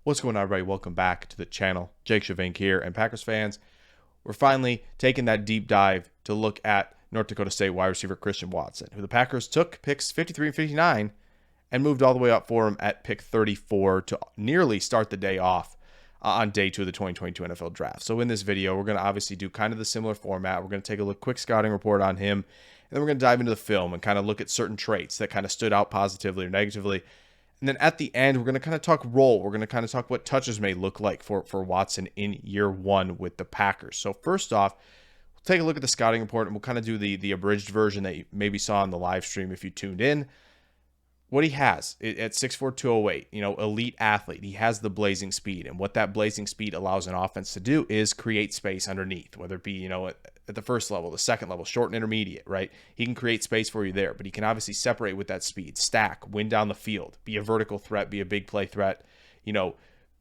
What's going on, everybody? Welcome back to the channel. Jake Shavink here, and Packers fans, we're finally taking that deep dive to look at North Dakota State wide receiver Christian Watson, who the Packers took picks 53 and 59 and moved all the way up for him at pick 34 to nearly start the day off on day 2 of the 2022 NFL Draft. So in this video, we're going to obviously do kind of the similar format. We're going to take a quick scouting report on him, and then we're going to dive into the film and kind of look at certain traits that kind of stood out positively or negatively. And then at the end, we're going to kind of talk role. We're going to kind of talk what touches may look like for Watson in year 1 with the Packers. So first off, we'll take a look at the scouting report, and we'll kind of do the abridged version that you maybe saw on the live stream if you tuned in. What he has at 6'4", 208, elite athlete. He has the blazing speed, and what that blazing speed allows an offense to do is create space underneath, whether it be, at the first level, the second level, short and intermediate, right? He can create space for you there, but he can obviously separate with that speed, stack, win down the field, be a vertical threat, be a big play threat,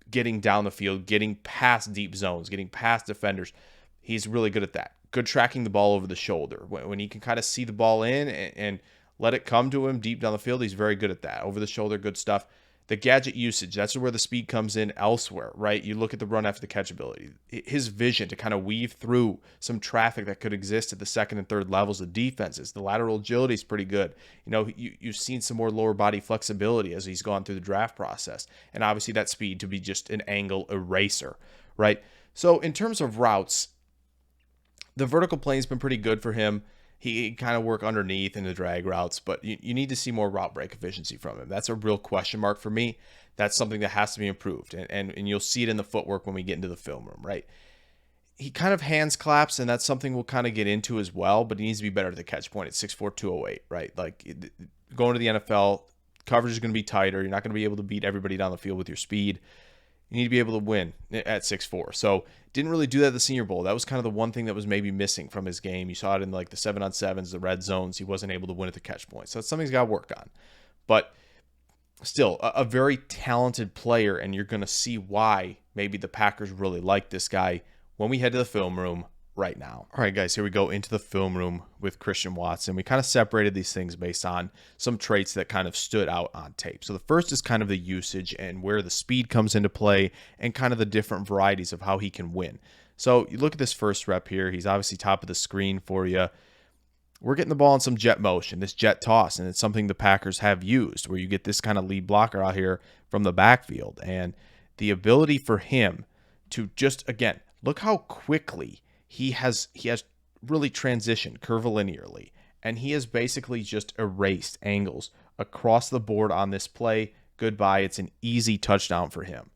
getting down the field, getting past deep zones, getting past defenders. He's really good at that. Good tracking the ball over the shoulder. When he can kind of see the ball in and let it come to him deep down the field, he's very good at that. Over the shoulder, good stuff. The gadget usage, that's where the speed comes in elsewhere, right? You look at the run after the catch ability. His vision to kind of weave through some traffic that could exist at the second and third levels of defenses. The lateral agility is pretty good. You've seen some more lower body flexibility as he's gone through the draft process. And obviously that speed to be just an angle eraser, right? So in terms of routes, the vertical plane's been pretty good for him. He kind of work underneath in the drag routes, but you need to see more route break efficiency from him. That's a real question mark for me. That's something that has to be improved, and you'll see it in the footwork when we get into the film room, right? He kind of hands claps, and that's something we'll kind of get into as well, but he needs to be better at the catch point at 6'4", 208, right? Like going to the NFL, coverage is going to be tighter. You're not going to be able to beat everybody down the field with your speed. You need to be able to win at 6'4". So didn't really do that at the Senior Bowl. That was kind of the one thing that was maybe missing from his game. You saw it in like the 7-on-7s, the red zones. He wasn't able to win at the catch point. So that's something he's got to work on. But still, a very talented player, and you're going to see why maybe the Packers really like this guy when we head to the film room right now. All right, guys, here we go into the film room with Christian Watson. We kind of separated these things based on some traits that kind of stood out on tape. So the first is kind of the usage and where the speed comes into play and kind of the different varieties of how he can win. So you look at this first rep here. He's obviously top of the screen for you. We're getting the ball in some jet motion, this jet toss, and it's something the Packers have used where you get this kind of lead blocker out here from the backfield. And the ability for him to just, again, look how quickly he has really transitioned curvilinearly, and he has basically just erased angles across the board on this play. Goodbye. It's an easy touchdown for him.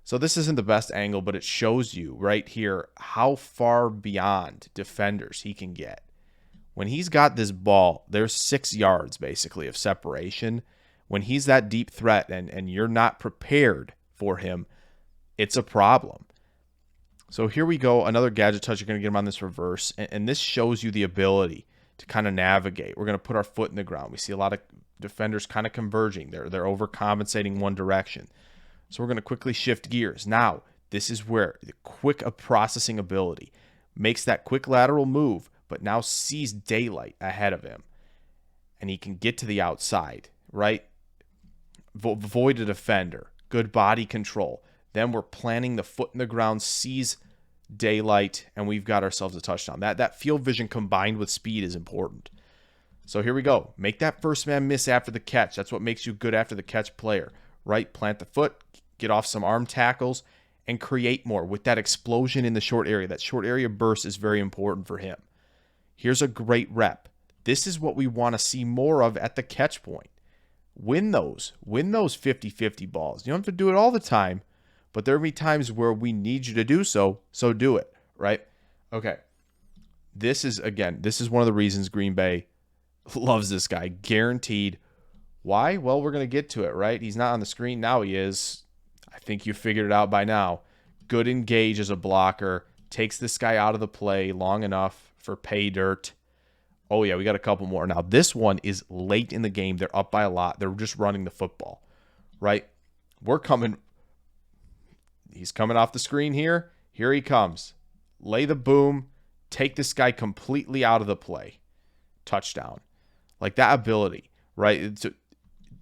So this isn't the best angle, but it shows you right here how far beyond defenders he can get. When he's got this ball, there's 6 yards basically of separation. When he's that deep threat and you're not prepared for him, it's a problem. So here we go, another gadget touch. You're going to get him on this reverse, and this shows you the ability to kind of navigate. We're going to put our foot in the ground. We see a lot of defenders kind of converging. They're overcompensating one direction. So we're going to quickly shift gears. Now, this is where the quick processing ability makes that quick lateral move, but now sees daylight ahead of him, and he can get to the outside, right? Avoid a defender. Good body control. Then we're planting the foot in the ground, sees daylight, and we've got ourselves a touchdown. That field vision combined with speed is important. So here we go. Make that first man miss after the catch. That's what makes you good after the catch player, right? Plant the foot, get off some arm tackles, and create more with that explosion in the short area. That short area burst is very important for him. Here's a great rep. This is what we want to see more of at the catch point. Win those 50-50 balls. You don't have to do it all the time, but there will be times where we need you to do so do it, right? Okay. This is one of the reasons Green Bay loves this guy. Guaranteed. Why? Well, we're going to get to it, right? He's not on the screen. Now he is. I think you figured it out by now. Good engage as a blocker. Takes this guy out of the play long enough for pay dirt. Oh, yeah, we got a couple more. Now, this one is late in the game. They're up by a lot. They're just running the football, right? He's coming off the screen here. Here he comes. Lay the boom. Take this guy completely out of the play. Touchdown. Like that ability, right?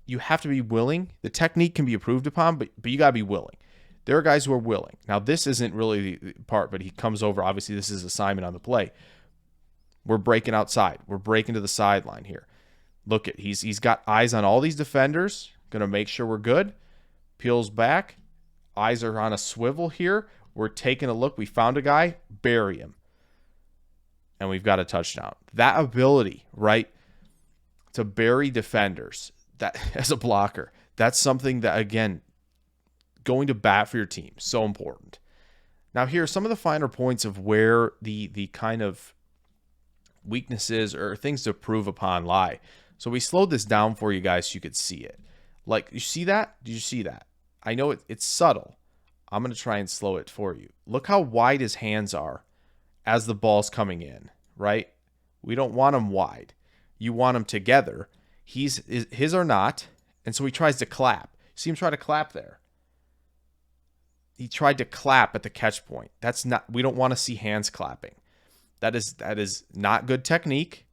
You have to be willing. The technique can be improved upon, but you got to be willing. There are guys who are willing. Now, this isn't really the part, but he comes over. Obviously, this is assignment on the play. We're breaking outside. We're breaking to the sideline here. Look at, he's got eyes on all these defenders. Going to make sure we're good. Peels back. Eyes are on a swivel here. We're taking a look. We found a guy. Bury him. And we've got a touchdown. That ability, right, to bury defenders, that as a blocker, that's something that, again, going to bat for your team, so important. Now, here are some of the finer points of where the kind of weaknesses or things to improve upon lie. So we slowed this down for you guys so you could see it. Like, you see that? Did you see that? I know it's subtle. I'm going to try and slow it for you. Look how wide his hands are as the ball's coming in, right? We don't want them wide. You want them together. His are not, and so he tries to clap. See him try to clap there. He tried to clap at the catch point. That's not. We don't want to see hands clapping. That is not good technique.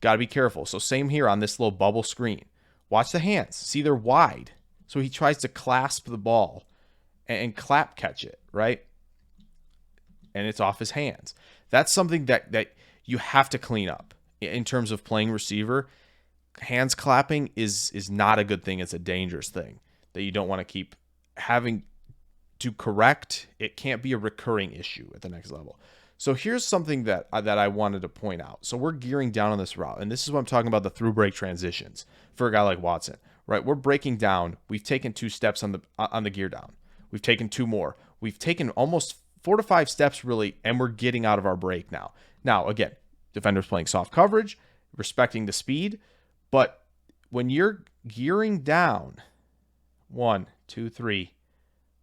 Got to be careful. So same here on this little bubble screen. Watch the hands. See, they're wide. So he tries to clasp the ball and clap catch it, right? And it's off his hands. That's something that you have to clean up in terms of playing receiver. Hands clapping is not a good thing. It's a dangerous thing that you don't want to keep having to correct. It can't be a recurring issue at the next level. So here's something that I wanted to point out. So we're gearing down on this route, and this is what I'm talking about, the through break transitions for a guy like Watson, right? We're breaking down. We've taken 2 steps on the gear down. We've taken 2 more. We've taken almost 4 to 5 steps really, and we're getting out of our break now. Now, again, defenders playing soft coverage, respecting the speed, but when you're gearing down, 1, 2, 3,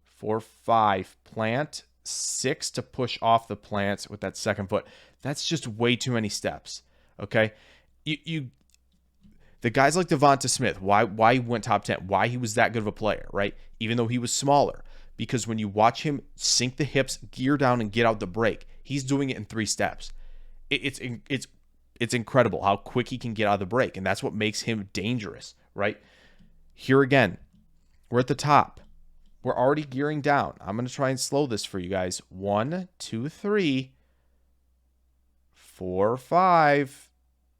4, 5, plant, 6 to push off the plants with that second foot. That's just way too many steps. Okay, the guys like Devonta Smith, why he went top 10, why he was that good of a player, right? Even though he was smaller, because when you watch him sink the hips, gear down, and get out the break, he's doing it in 3 steps. It's incredible how quick he can get out of the break, and that's what makes him dangerous, right? Here again, we're at the top. We're already gearing down. I'm going to try and slow this for you guys. 1, 2, 3, 4, 5,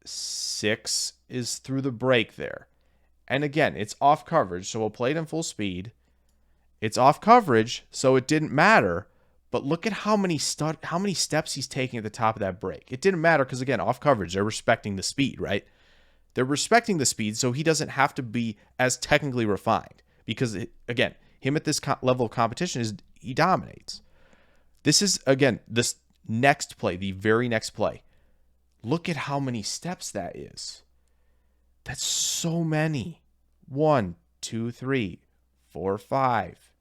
6 is through the break there. And again, it's off coverage, so we'll play it in full speed. It's off coverage, so it didn't matter. But look at how many steps he's taking at the top of that break. It didn't matter because, again, off coverage, they're respecting the speed, right? They're respecting the speed, so he doesn't have to be as technically refined. Because, again, him at this level of competition, he dominates. This is, again, this next play, the very next play. Look at how many steps that is. That's so many. 1, 2, 3, 4, 5.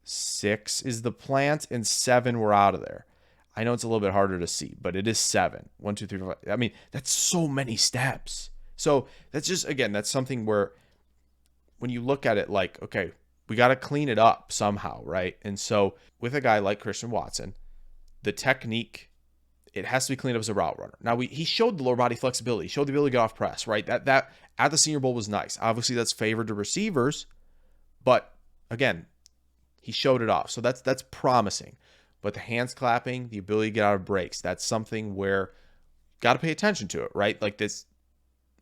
6 is the plant, and 7 we're out of there. I know it's a little bit harder to see, but it is 7. 1, 2, 3, 4, 5. I mean, that's so many steps. So that's just, again, that's something where when you look at it like, okay, we got to clean it up somehow, right? And so with a guy like Christian Watson, the technique, it has to be cleaned up as a route runner. Now, he showed the lower body flexibility. He showed the ability to get off press, right? That at the Senior Bowl was nice. Obviously, that's favored to receivers, but again, he showed it off. So that's promising. But the hands clapping, the ability to get out of breaks, that's something where you got to pay attention to it, right? Like this,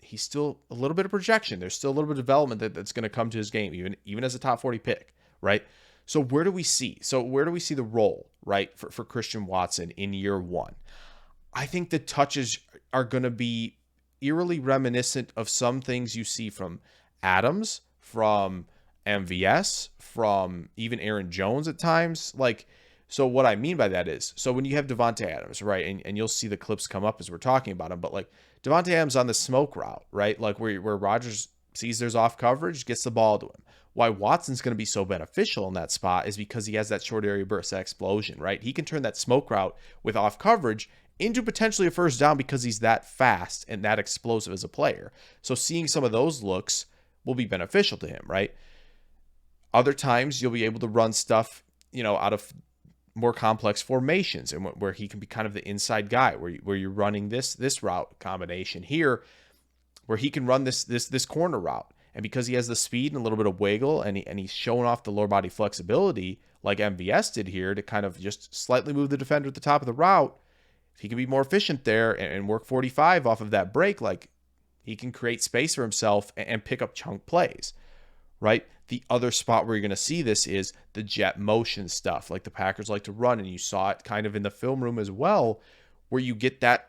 he's still a little bit of projection. There's still a little bit of development that's going to come to his game, even as a top 40 pick, right? So where do we see? The role, right, for Christian Watson in year 1? I think the touches are going to be eerily reminiscent of some things you see from Adams, from MVS, from even Aaron Jones at times. Like, so what I mean by that is, so when you have Devontae Adams, right, and you'll see the clips come up as we're talking about him, but like Devontae Adams on the smoke route, right, like where Rodgers sees there's off coverage, gets the ball to him. Why Watson's going to be so beneficial in that spot is because he has that short area burst, that explosion, right? He can turn that smoke route with off coverage into potentially a first down because he's that fast and that explosive as a player. So seeing some of those looks will be beneficial to him, right? Other times you'll be able to run stuff, out of more complex formations and where he can be kind of the inside guy where you're running this route combination here where he can run this corner route And because he has the speed and a little bit of wiggle, and he's showing off the lower body flexibility like MVS did here to kind of just slightly move the defender at the top of the route, if he can be more efficient there and work 45 off of that break, like he can create space for himself and pick up chunk plays, right? The other spot where you're going to see this is the jet motion stuff, like the Packers like to run, and you saw it kind of in the film room as well, where you get that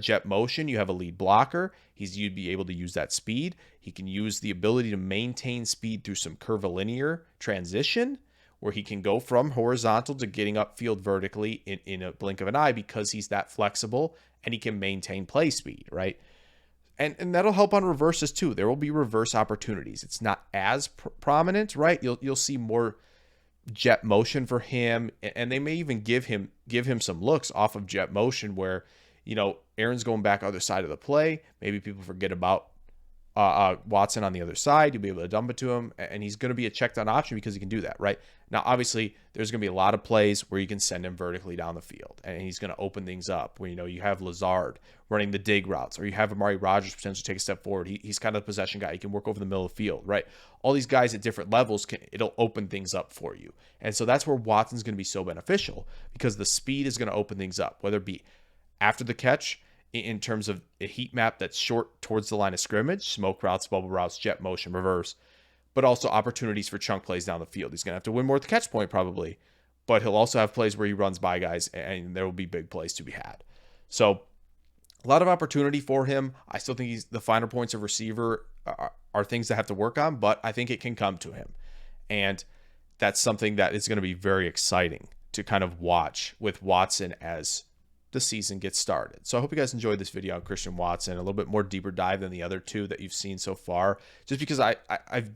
jet motion. You have a lead blocker. You'd be able to use that speed. He can use the ability to maintain speed through some curvilinear transition, where he can go from horizontal to getting upfield vertically in a blink of an eye because he's that flexible and he can maintain play speed, right? And that'll help on reverses too. There will be reverse opportunities. It's not as prominent, right? You'll see more jet motion for him, and they may even give him some looks off of jet motion where, you know, Aaron's going back other side of the play. Maybe people forget about Watson on the other side. You'll be able to dump it to him, and he's going to be a checked on option because he can do that, right? Now, obviously, there's going to be a lot of plays where you can send him vertically down the field, and he's going to open things up where, you know, you have Lazard running the dig routes, or you have Amari Rodgers potentially take a step forward. He's kind of a possession guy. He can work over the middle of the field, right? All these guys at different levels, it'll open things up for you. And so that's where Watson's going to be so beneficial, because the speed is going to open things up, whether it be after the catch, in terms of a heat map that's short towards the line of scrimmage, smoke routes, bubble routes, jet motion, reverse, but also opportunities for chunk plays down the field. He's going to have to win more at the catch point probably, but he'll also have plays where he runs by guys, and there will be big plays to be had. So a lot of opportunity for him. I still think the finer points of receiver are things that have to work on, but I think it can come to him. And that's something that is going to be very exciting to kind of watch with Watson as the season gets started. So I hope you guys enjoyed this video on Christian Watson, a little bit more deeper dive than the other two that you've seen so far, just because I've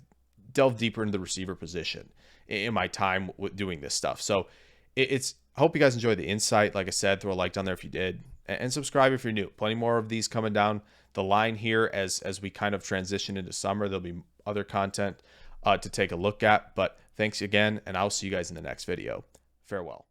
delved deeper into the receiver position in my time with doing this stuff. So I hope you guys enjoyed the insight. Like I said, throw a like down there if you did, and subscribe if you're new. Plenty more of these coming down the line here as we kind of transition into summer. There'll be other content to take a look at, but thanks again, and I'll see you guys in the next video. Farewell.